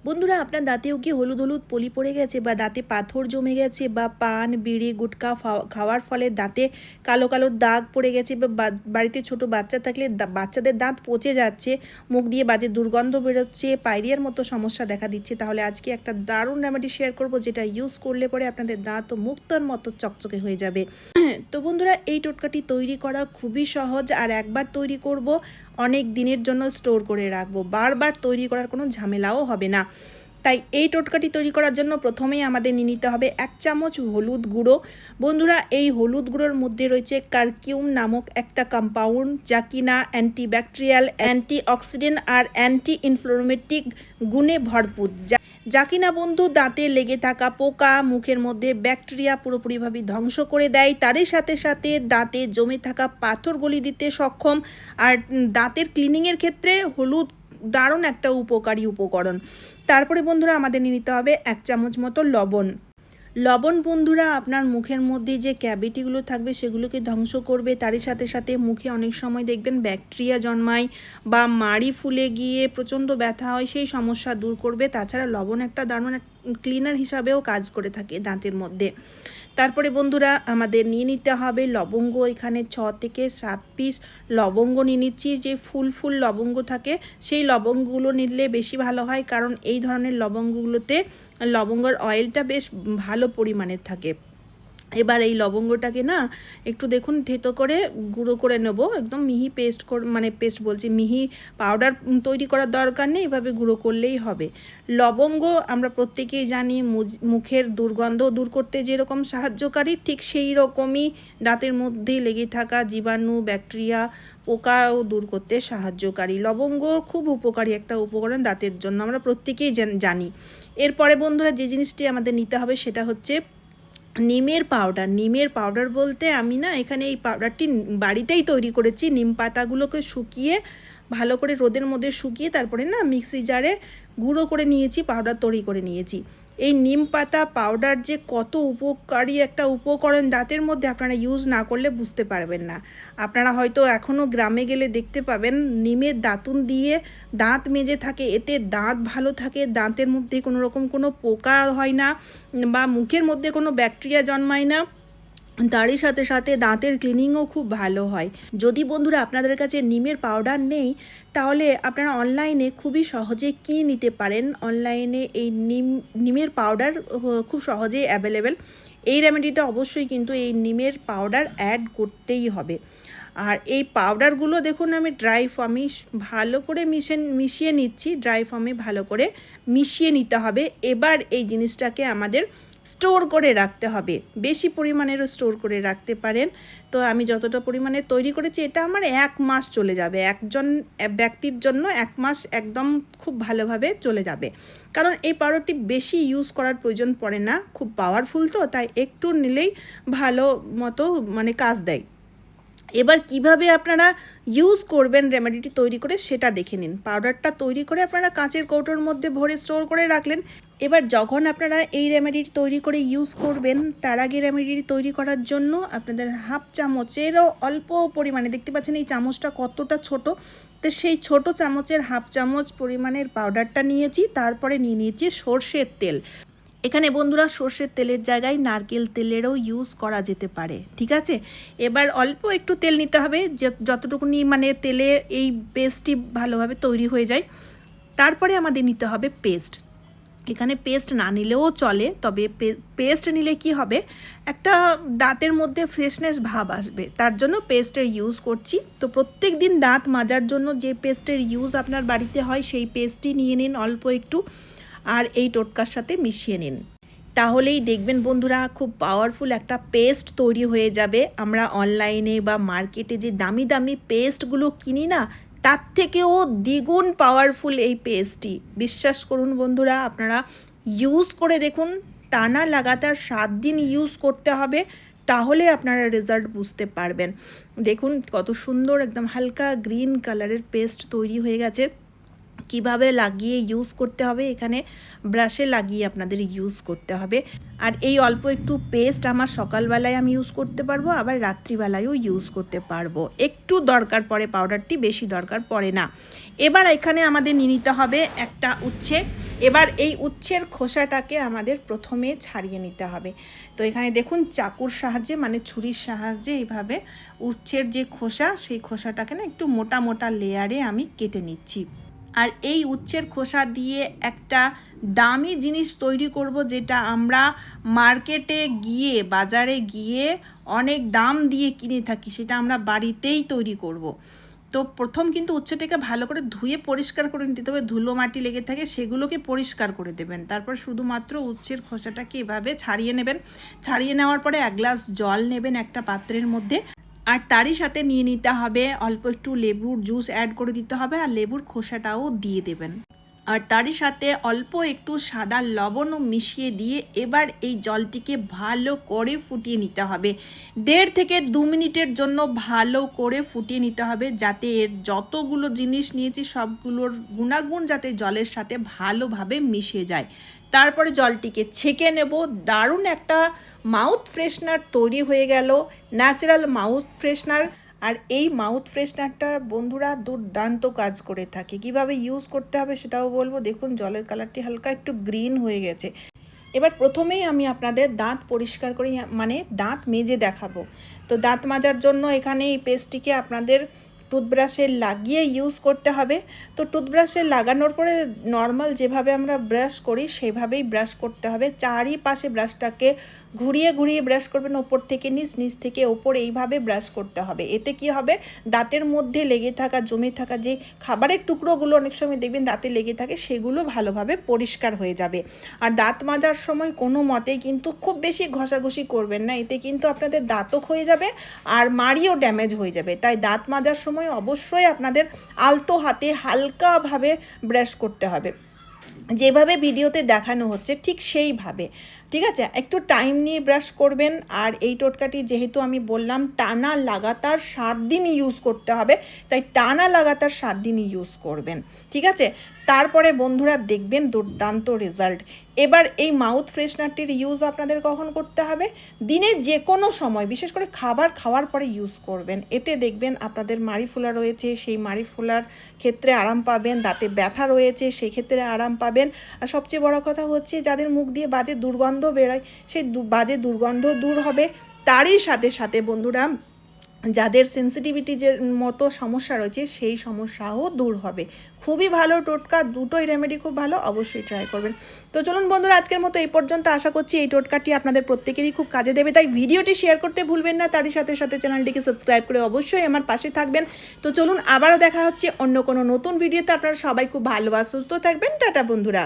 বন্ধুরা, আপনার দাঁতেও কি হলুদ হলুদ পলি পড়ে গেছে বা দাঁতে পাথর জমে গেছে বা পান বিড়ি গুটখা খাওয়ার ফলে দাঁতে কালো কালো দাগ পড়ে গেছে বা বাড়িতে ছোট বাচ্চা থাকলে বাচ্চাদের দাঁত পচে যাচ্ছে, মুখ দিয়ে বাজে দুর্গন্ধ বেরোচ্ছে, পায়রিয়ার মতো সমস্যা দেখা দিচ্ছে, তাহলে আজকে একটা দারুণ রেমেডি শেয়ার করব যেটা ইউজ করলে পরে আপনাদের দাঁত ও মুক্তোর মতো চকচকে হয়ে যাবে। তো বন্ধুরা, এই টোটকাটি তৈরি করা খুবই সহজ আর একবার তৈরি করব অনেক দিনের জন্য স্টোর করে রাখবো, বারবার তৈরি করার কোনো ঝামেলাও হবে না। তাই এই টোটকাটি তৈরি করার জন্য প্রথমেই আমাদের নিয়ে নিতে হবে 1 চামচ হলুদ গুঁড়ো। বন্ধুরা, এই হলুদ গুঁড়োর মধ্যে রয়েছে কারকিউম নামক একটা কম্পাউন্ড, যা কিনা অ্যান্টিব্যাকটেরিয়াল, অ্যান্টিঅক্সিডেন্ট আর অ্যান্টি ইনফ্লামেটরি গুণে ভরপুর, যা কিনা বন্ধু দাঁতে লেগে থাকা পোকা, মুখের মধ্যে ব্যাকটেরিয়া পুরোপুরিভাবে ধ্বংস করে দেয়। তারই সাথে সাথে দাঁতে জমে থাকা পাথর গলি দিতে সক্ষম। আর দাঁতের ক্লিনিংয়ের ক্ষেত্রে হলুদ দারুণ একটা উপকারী উপকরণ। তারপরে বন্ধুরা, আমাদের নিয়ে নিতে হবে 1 চামচ মতো লবণ। লবণ বন্ধুরা আপনার মুখের মধ্যে যে ক্যাভিটিগুলো থাকবে সেগুলোকে ধ্বংস করবে। তারই সাথে সাথে মুখে অনেক সময় দেখবেন ব্যাকটেরিয়া জন্মায় বা মাড়ি ফুলে গিয়ে প্রচণ্ড ব্যথা হয়, সেই সমস্যা দূর করবে। তাছাড়া লবণ একটা দারুণ ক্লিনার হিসাবেও কাজ করে থাকে দাঁতের মধ্যে। তারপরে বন্ধুরা, আমাদের নিয়ে নিতে হবে লবঙ্গ। এখানে 6 থেকে 7 পিস লবঙ্গ নিয়ে নিচ্ছি। যে ফুল লবঙ্গ থাকে সেই লবঙ্গগুলো নিলে বেশি ভালো হয়, কারণ এই ধরনের লবঙ্গগুলোতে লবঙ্গের অয়েলটা বেশ ভালো পরিমাণের থাকে। এবার এই লবঙ্গটাকে না একটু দেখুন থেতো করে গুঁড়ো করে নেব, একদম মিহি পেস্ট পেস্ট বলছি, মিহি পাউডার তৈরি করার দরকার নেই, এভাবে গুঁড়ো করলেই হবে। লবঙ্গ আমরা প্রত্যেকেই জানি মুখের দুর্গন্ধ দূর করতে যেরকম সাহায্যকারী, ঠিক সেই রকমই দাঁতের মধ্যে লেগে থাকা জীবাণু, ব্যাকটেরিয়া, পোকাও দূর করতে সাহায্যকারী। লবঙ্গ খুব উপকারী একটা উপকরণ দাঁতের জন্য, আমরা প্রত্যেকেই জানি। এরপরে বন্ধুরা, যে জিনিসটি আমাদের নিতে হবে সেটা হচ্ছে নিমের পাউডার। নিমের পাউডার বলতে আমি না এখানে এই পাউডারটি বাড়িতেই তৈরি করেছি। নিম পাতাগুলোকে শুকিয়ে ভালো করে রোদের মধ্যে শুকিয়ে তারপরে না মিক্সি জারে গুঁড়ো করে নিয়েছি, পাউডার তৈরি করে নিয়েছি। এই নিম পাতা পাউডার যে কত উপকারী একটা উপকরণ দাঁতের মধ্যে, আপনারা ইউজ না করলে বুঝতে পারবেন না। আপনারা হয়তো এখনও গ্রামে গেলে দেখতে পাবেন নিমের দাঁতুন দিয়ে দাঁত মেজে থাকে, এতে দাঁত ভালো থাকে, দাঁতের মধ্যে কোনো রকম কোনো পোকা হয় না বা মুখের মধ্যে কোনো ব্যাকটেরিয়া জন্মায় না। তারই সাথে সাথে দাঁতের ক্লিনিংও খুব ভালো হয়। যদি বন্ধুরা আপনাদের কাছে নিমের পাউডার নেই, তাহলে আপনারা অনলাইনে খুবই সহজে কিনে নিতে পারেন। অনলাইনে এই নিমের পাউডার খুব সহজেই অ্যাভেলেবেল। এই রেমেডিতে অবশ্যই কিন্তু এই নিমের পাউডার অ্যাড করতেই হবে। আর এই পাউডারগুলো দেখুন আমি ড্রাই ফর্মে ভালো করে মিশিয়ে নিচ্ছি, ড্রাই ফর্মে ভালো করে মিশিয়ে নিতে হবে। এবার এই জিনিসটাকে আমাদের স্টোর করে রাখতে হবে, বেশি পরিমাণেরও স্টোর করে রাখতে পারেন। তো আমি যতটা পরিমাণে তৈরি করেছি এটা আমার 1 মাস চলে যাবে, একজন ব্যক্তির জন্য 1 মাস একদম খুব ভালোভাবে চলে যাবে। কারণ এই পাউডারটি বেশি ইউজ করার প্রয়োজন পড়ে না, খুব পাওয়ারফুল তো, তাই একটু নিলেই ভালো মতো কাজ দেয়। এবার কিভাবে আপনারা ইউজ করবেন রেমেডিটি তৈরি করে সেটা দেখে নিন। পাউডারটা তৈরি করে আপনারা কাঁচের কৌটোর মধ্যে ভরে স্টোর করে রাখলেন। এবার যখন আপনারা এই রেমেডিটি তৈরি করে ইউজ করবেন, তার আগে রেমেডিটি তৈরি করার জন্য আপনাদের 1/2 চামচেরও অল্প পরিমাণে, দেখতে পাচ্ছেন এই চামচটা কতটা ছোট, তো সেই ছোট চামচের 1/2 চামচ পরিমাণের পাউডারটা নিয়েছি। তারপরে নিয়ে নিয়েছি সর্ষের তেল। এখানে বন্ধুরা সর্ষের তেলের জায়গায় নারকেল তেলেরও ইউজ করা যেতে পারে, ঠিক আছে। এবার অল্প একটু তেল নিতে হবে, যতটুকুনি তেলে এই পেস্টটি ভালোভাবে তৈরি হয়ে যায়। তারপরে আমাদের নিতে হবে পেস্ট। এখানে পেস্ট না নিলেও চলে, তবে পেস্ট নিলে কি হবে, একটা দাঁতের মধ্যে ফ্রেশনেস ভাব আসবে, তার জন্য পেস্টের ইউজ করছি। তো প্রত্যেক দিন দাঁত মাজার জন্য যে পেস্টের ইউজ আপনার বাড়িতে হয় সেই পেস্টটি নিয়ে নিন অল্প একটু, আর এই টোটকার সাথে মিশিয়ে নিন। তাহলেই দেখবেন বন্ধুরা খুব পাওয়ারফুল একটা পেস্ট তৈরি হয়ে যাবে। আমরা অনলাইনে বা মার্কেটে যে দামি দামি পেস্টগুলো কিনি না, তার থেকেও দ্বিগুণ পাওয়ারফুল এই পেস্টটি। বিশ্বাস করুন বন্ধুরা, আপনারা ইউজ করে দেখুন, টানা লাগাতার 7 দিন ইউজ করতে হবে, তাহলে আপনারা রেজাল্ট বুঝতে পারবেন। দেখুন কত সুন্দর একদম হালকা গ্রিন কালারের পেস্ট তৈরি হয়ে গেছে। কিভাবে লাগিয়ে ইউজ করতে হবে, এখানে ব্রাশে লাগিয়ে আপনাদের ইউজ করতে হবে। আর এই অল্প একটু পেস্ট আমার সকালবেলায় আমি ইউজ করতে পারবো, আবার রাত্রিবেলায়ও ইউজ করতে পারবো। একটু দরকার পড়ে পাউডারটি, বেশি দরকার পড়ে না। এবার এখানে আমাদের নিয়ে নিতে হবে একটা উচ্ছে। এবার এই উচ্ছের খোসাটাকে আমাদের প্রথমে ছাড়িয়ে নিতে হবে। তো এখানে দেখুন চাকুর সাহায্যে মানে ছুরির সাহায্যে এইভাবে উচ্ছের যে খোসা, সেই খোসাটাকে না একটু মোটা মোটা লেয়ারে আমি কেটে নিচ্ছি। আর এই উচ্ছের খোসা দিয়ে একটা দামি জিনিস তৈরি করব, যেটা আমরা মার্কেটে গিয়ে বাজারে গিয়ে অনেক দাম দিয়ে কিনে থাকি, সেটা আমরা বাড়িতেই তৈরি করব। তো প্রথম কিন্তু উচ্ছেটাকে ভালো করে ধুয়ে পরিষ্কার করে নিতে হবে, ধুলো মাটি লেগে থাকে সেগুলোকে পরিষ্কার করে দেবেন। তারপর শুধুমাত্র উচ্ছের খোসাটাকে এভাবে ছাড়িয়ে নেবেন। ছাড়িয়ে নেওয়ার পরে 1 গ্লাস জল নেবেন একটা পাত্রের মধ্যে, আর তারই সাথে নিয়ে নিতে হবে অল্প একটু লেবুর জুস অ্যাড করে দিতে হবে, আর লেবুর খোসাটাও দিয়ে দেবেন। আর তারই সাথে অল্প একটু সাদা লবণও মিশিয়ে দিয়ে এবার এই জলটিকে ভালো করে ফুটিয়ে নিতে হবে। 1.5 থেকে 2 মিনিটের জন্য ভালো করে ফুটিয়ে নিতে হবে, যাতে এর যতগুলো জিনিস নিয়েছি সবগুলোর গুণাগুণ যাতে জলের সাথে ভালোভাবে মিশে যায়। তারপরে জলটিকে ছেঁকে নেব। দারুণ একটা মাউথ ফ্রেশনার তৈরি হয়ে গেল, ন্যাচারাল মাউথ ফ্রেশনার। আর এই মাউথ ফ্রেশনারটা বন্ধুরা দুর্দান্ত কাজ করে থাকে। কিভাবে ইউজ করতে হবে সেটাও বলবো। দেখুন জলের কালারটি হালকা একটু গ্রিন হয়ে গেছে। এবার প্রথমেই আমি আপনাদের দাঁত পরিষ্কার করে মানে দাঁত মেজে দেখাবো। তো দাঁত মাজার জন্য এখানে এই পেস্টটিকে আপনাদের টুথব্রাশে লাগিয়ে ইউজ করতে হবে। তো টুথব্রাশে লাগানোর পরে নর্মাল যেভাবে আমরা ব্রাশ করি সেভাবেই ব্রাশ করতে হবে। চারিপাশে ব্রাশটাকে ঘুরিয়ে ঘুরিয়ে ব্রাশ করবেন, ওপর থেকে নিচ, নিচ থেকে ওপর, এইভাবে ব্রাশ করতে হবে। এতে কি হবে, দাঁতের মধ্যে লেগে থাকা জমে থাকা যে খাবারের টুকরোগুলো অনেক সময় দেখবেন দাঁতে লেগে থাকে, সেগুলো ভালোভাবে পরিষ্কার হয়ে যাবে। আর দাঁত মাজার সময় কোনো মতেই কিন্তু খুব বেশি ঘষাঘষি করবেন না, এতে কিন্তু আপনাদের দাঁতও ক্ষয়ে যাবে আর মাড়িও ড্যামেজ হয়ে যাবে। তাই দাঁত মাজার সময় অবশ্যই আপনাদের আলতো হাতে হালকাভাবে ব্রাশ করতে হবে, যেভাবে ভিডিওতে দেখানো হচ্ছে ঠিক সেইভাবে। ঠিক আছে, একটু টাইম নিয়ে ব্রাশ করবেন। আর এই টোটকাটি যেহেতু আমি বললাম টানা লাগাতার 7 দিন ইউজ করতে হবে, তাই টানা লাগাতার 7 দিন ইউজ করবেন। ঠিক আছে, তারপরে বন্ধুরা দেখবেন দুর্দান্ত রেজাল্ট। এবার এই মাউথ ফ্রেশনারটির ইউজ আপনাদের কখন করতে হবে, দিনে যে কোনো সময়, বিশেষ করে খাবার খাওয়ার পরে ইউজ করবেন। এতে দেখবেন আপনাদের মাড়ি ফোলা রয়েছে, সেই মাড়ি ফোলার ক্ষেত্রে আরাম পাবেন। দাঁতে ব্যথা রয়েছে, সেই ক্ষেত্রে আরাম পাবেন। আর সবচেয়ে বড় কথা হচ্ছে যাদের মুখ দিয়ে বাজে দুর্গন্ধ বেরোয়, সেই বাজে দুর্গন্ধ দূর হবে। তারই সাথে সাথে বন্ধুরা যাদের সেন্সিটিভিটি যে মতো সমস্যা রয়েছে সেই সমস্যাও দূর হবে। খুবই ভালো টোটকা, দুটোই রেমেডি খুব ভালো, অবশ্যই ট্রাই করবেন। তো চলুন বন্ধুরা আজকের মতো এই পর্যন্ত। আশা করছি এই টোটকাটি আপনাদের প্রত্যেকেরই খুব কাজে দেবে, তাই ভিডিওটি শেয়ার করতে ভুলবেন না। তারই সাথে সাথে চ্যানেলটিকে সাবস্ক্রাইব করে অবশ্যই আমার পাশে থাকবেন। তো চলুন আবারও দেখা হচ্ছে অন্য কোনো নতুন ভিডিওতে। আপনারা সবাই খুব ভালো আর সুস্থ থাকবেন। টাটা বন্ধুরা।